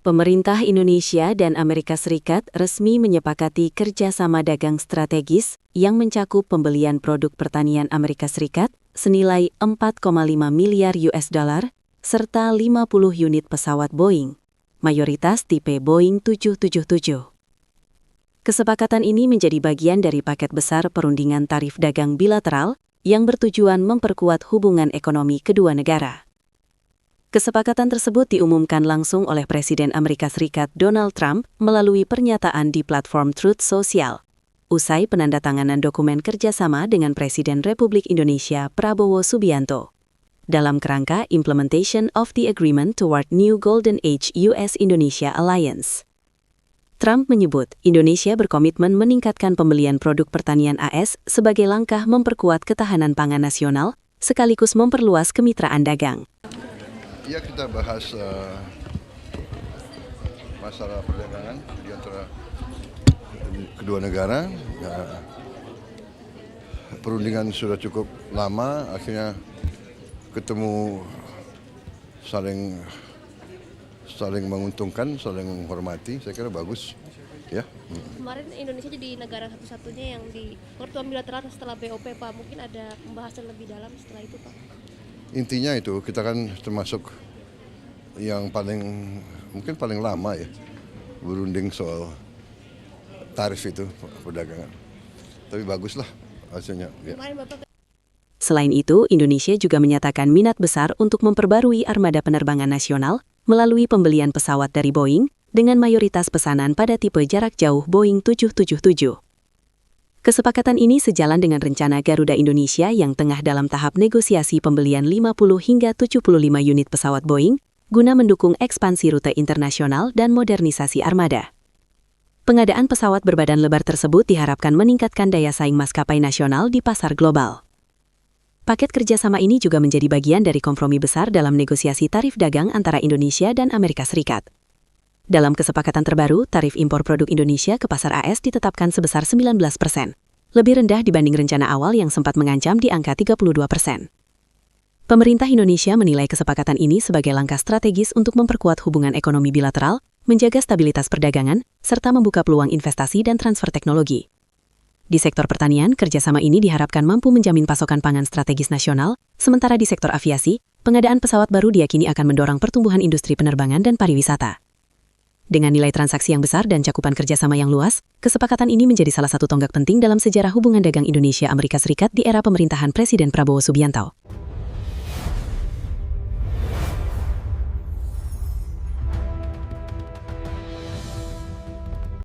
Pemerintah Indonesia dan Amerika Serikat resmi menyepakati kerjasama dagang strategis yang mencakup pembelian produk pertanian Amerika Serikat senilai 4,5 miliar US dollar serta 50 unit pesawat Boeing, mayoritas tipe Boeing 777. Kesepakatan ini menjadi bagian dari paket besar perundingan tarif dagang bilateral yang bertujuan memperkuat hubungan ekonomi kedua negara. Kesepakatan tersebut diumumkan langsung oleh Presiden Amerika Serikat Donald Trump melalui pernyataan di platform Truth Social, usai penandatanganan dokumen kerjasama dengan Presiden Republik Indonesia Prabowo Subianto, dalam kerangka Implementation of the Agreement Toward New Golden Age US-Indonesia Alliance. Trump menyebut Indonesia berkomitmen meningkatkan pembelian produk pertanian AS sebagai langkah memperkuat ketahanan pangan nasional sekaligus memperluas kemitraan dagang. Ya, kita bahas masalah perdagangan di antara kedua negara. Ya, perundingan sudah cukup lama, akhirnya ketemu saling menguntungkan, saling menghormati. Saya kira bagus. Ya. Kemarin Indonesia jadi negara satu-satunya yang di pertemuan bilateral setelah BOP, Pak. Mungkin ada pembahasan lebih dalam setelah itu, Pak? Intinya itu, kita kan termasuk yang mungkin paling lama ya berunding soal tarif itu perdagangan. Tapi baguslah hasilnya. Ya. Selain itu, Indonesia juga menyatakan minat besar untuk memperbarui armada penerbangan nasional melalui pembelian pesawat dari Boeing dengan mayoritas pesanan pada tipe jarak jauh Boeing 777. Kesepakatan ini sejalan dengan rencana Garuda Indonesia yang tengah dalam tahap negosiasi pembelian 50 hingga 75 unit pesawat Boeing guna mendukung ekspansi rute internasional dan modernisasi armada. Pengadaan pesawat berbadan lebar tersebut diharapkan meningkatkan daya saing maskapai nasional di pasar global. Paket kerjasama ini juga menjadi bagian dari kompromi besar dalam negosiasi tarif dagang antara Indonesia dan Amerika Serikat. Dalam kesepakatan terbaru, tarif impor produk Indonesia ke pasar AS ditetapkan sebesar 19%, lebih rendah dibanding rencana awal yang sempat mengancam di angka 32%. Pemerintah Indonesia menilai kesepakatan ini sebagai langkah strategis untuk memperkuat hubungan ekonomi bilateral, menjaga stabilitas perdagangan, serta membuka peluang investasi dan transfer teknologi. Di sektor pertanian, kerjasama ini diharapkan mampu menjamin pasokan pangan strategis nasional, sementara di sektor aviasi, pengadaan pesawat baru diyakini akan mendorong pertumbuhan industri penerbangan dan pariwisata. Dengan nilai transaksi yang besar dan cakupan kerjasama yang luas, kesepakatan ini menjadi salah satu tonggak penting dalam sejarah hubungan dagang Indonesia-Amerika Serikat di era pemerintahan Presiden Prabowo Subianto.